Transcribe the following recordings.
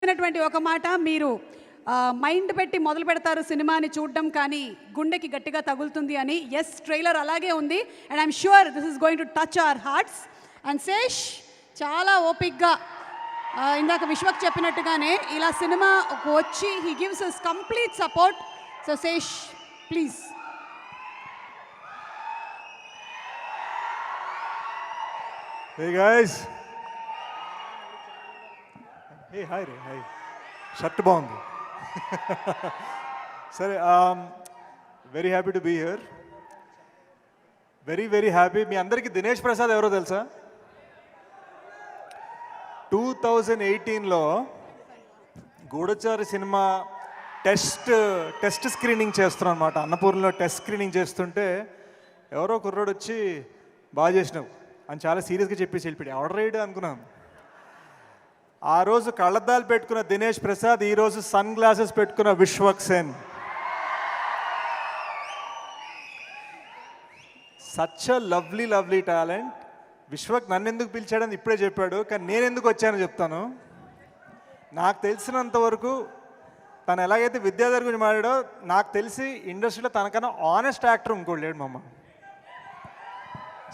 చెప్పినటువంటి ఒక మాట మీరు మైండ్ పెట్టి మొదలు పెడతారు సినిమాని చూడడం కానీ గుండెకి గట్టిగా తగులుతుంది అని. ఎస్, ట్రైలర్ అలాగే ఉంది and I'm sure this is going to touch our hearts. And Sesh చాలా ఓపిక్గా ఇందాక విశ్వక్ చెప్పినట్టుగానే ఇలా సినిమా వచ్చి he gives his complete support. So Sesh please. Hey guys. Hey, hi Ray, hi. Shirt బాగుంది. సరే, very happy to be here. Very happy. మీ అందరికీ దినేష్ ప్రసాద్ ఎవరో తెలుసా? 2018లో గూఢచారి సినిమా టెస్ట్ స్క్రీనింగ్ చేస్తున్నాం అనమాట. అన్నపూర్ణలో టెస్ట్ స్క్రీనింగ్ చేస్తుంటే ఎవరో కుర్రోడు వచ్చి బాగా చేసినావు అని చాలా సీరియస్గా చెప్పేసి వెళ్ళిపోయాడు. ఎవడ రైడ్ అనుకున్నాను. ఆ రోజు కళ్ళద్దాలు పెట్టుకున్న దినేష్ ప్రసాద్, ఈరోజు సన్ గ్లాసెస్ పెట్టుకున్న Vishwak Sen. Such a lovely talent. Vishwak నన్ను ఎందుకు పిలిచాడని ఇప్పుడే చెప్పాడు, కానీ నేను ఎందుకు వచ్చానో చెప్తాను. నాకు తెలిసినంత వరకు తను ఎలాగైతే విద్యాధర్ గురించి మాట్లాడో, నాకు తెలిసి ఇండస్ట్రీలో తనకన్నా ఆనెస్ట్ యాక్టర్ ఇంకోటి లేడు మామ.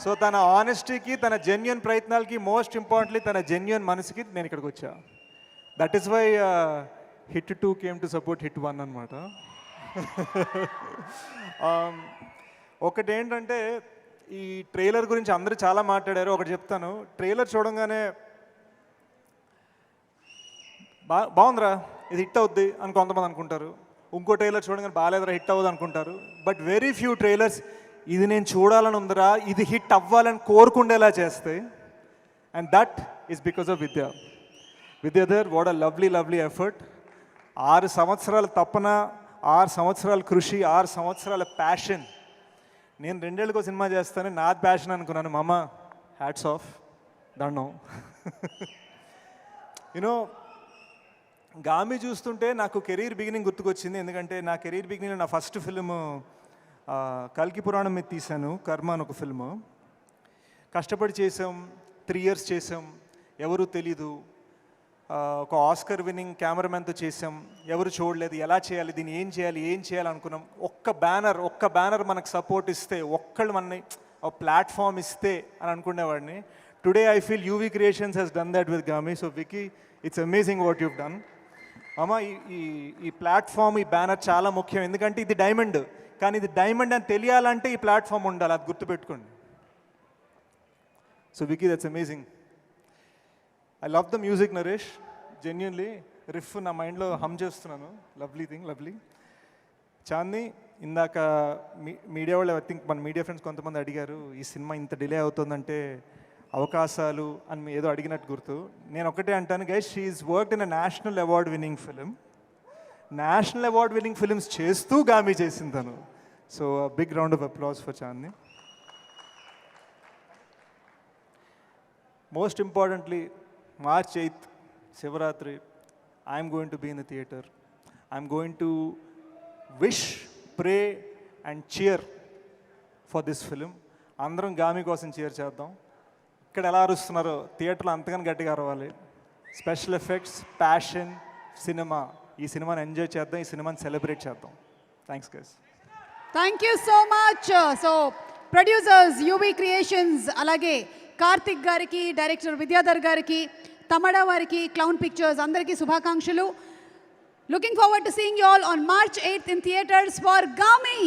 సో తన ఆనెస్టీకి, తన జెన్యున్ ప్రయత్నాలకి, మోస్ట్ ఇంపార్టెంట్లీ తన జెన్యున్ మనసుకి నేను ఇక్కడికి వచ్చా. That is why hit 2 came to support hit 1 అనమాట. ఒకటేంటంటే ఈ ట్రైలర్ గురించి అందరూ చాలా మాట్లాడారు. ఒకటి చెప్తాను, ట్రైలర్ చూడంగానే బాగుందిరా ఇది హిట్ అవుద్ది అని కొంతమంది అనుకుంటారు. ఇంకో ట్రైలర్ చూడగానే బాగాలేదురా హిట్ అవ్వదు అనుకుంటారు. బట్ వెరీ ఫ్యూ ట్రైలర్స్ ఇది నేను చూడాలని ఉందిరా, ఇది హిట్ అవ్వాలని కోరుకుండేలా చేస్తాయి. And that is because of Vidyadhar. What a lovely effort. 6 సంవత్సరాల తపన, 6 సంవత్సరాల కృషి, 6 సంవత్సరాల ప్యాషన్. నేను 2 ఏళ్ళకో సినిమా చేస్తాను, నాది ప్యాషన్ అనుకున్నాను. మామ హ్యాట్స్ ఆఫ్, దండం. యూనో గామి చూస్తుంటే నాకు కెరీర్ బిగినింగ్ గుర్తుకొచ్చింది. ఎందుకంటే నా కెరీర్ బిగినింగ్లో నా ఫస్ట్ ఫిల్మ్ కల్కి పురాణం మీద తీశాను, కర్మ అని ఒక ఫిల్మ్. కష్టపడి చేసాం, 3 years చేసాం, ఎవరు తెలీదు. ఒక ఆస్కర్ విన్నింగ్ కెమెరామెన్తో చేసాం, ఎవరు చూడలేదు. ఎలా చేయాలి, దీన్ని ఏం చేయాలి అనుకున్నాం. ఒక్క బ్యానర్ మనకు సపోర్ట్ ఇస్తే, ఒక్కళ్ళు మనని ఒక ప్లాట్ఫామ్ ఇస్తే అని అనుకునేవాడిని. Today I feel UV Creations he's done that with Gaami. So Vicky, it's amazing what you've done. అమ్మ, ఈ ప్లాట్ఫామ్, ఈ బ్యానర్ చాలా ముఖ్యం. ఎందుకంటే ఇది డైమండ్, కానీ ఇది డైమండ్ అని తెలియాలంటే ఈ ప్లాట్ఫామ్ ఉండాలి, అది గుర్తుపెట్టుకోండి. So Vicky, that's amazing. I love the music Naresh, genuinely. Riff నా మైండ్లో హమ్ చేస్తున్నాను. లవ్లీ. చాందీ, ఇందాక మీడియా వాళ్ళు, ఐ థింక్ మన మీడియా ఫ్రెండ్స్ కొంతమంది అడిగారు ఈ సినిమా ఇంత డిలే అవుతుందంటే అవకాశాలు అని ఏదో అడిగినట్టు గుర్తు. నేను ఒకటే అంటాను guys, she is worked in a national award winning film. National award winning films చేస్తూ గామి చేసింది తను. So big round of applause for Chandi. Most importantly, March 8th, Shivaratri, I'm going to be in the theatre. I'm going to wish, pray and cheer for this film. అందరం గామి కోసం cheer చేద్దాం. ఇక్కడ ఎలా అరుస్తున్నారో థియేటర్లో అంతగానే గట్టిగా అరవాలి. Special effects, passion, cinema. ఈ సినిమాని ఎంజాయ్ చేద్దాం, ఈ సినిమాని సెలబ్రేట్ చేద్దాం. Thanks guys. Thank you so much. So producers UV Creations, అలాగే కార్తిక్ గారికి, డైరెక్టర్ విద్యాధర్ గారికి, తమడా వారికి, క్లౌన్ పిక్చర్స్ అందరికీ శుభాకాంక్షలు. Looking forward to seeing you all on March 8th in theaters for Gami.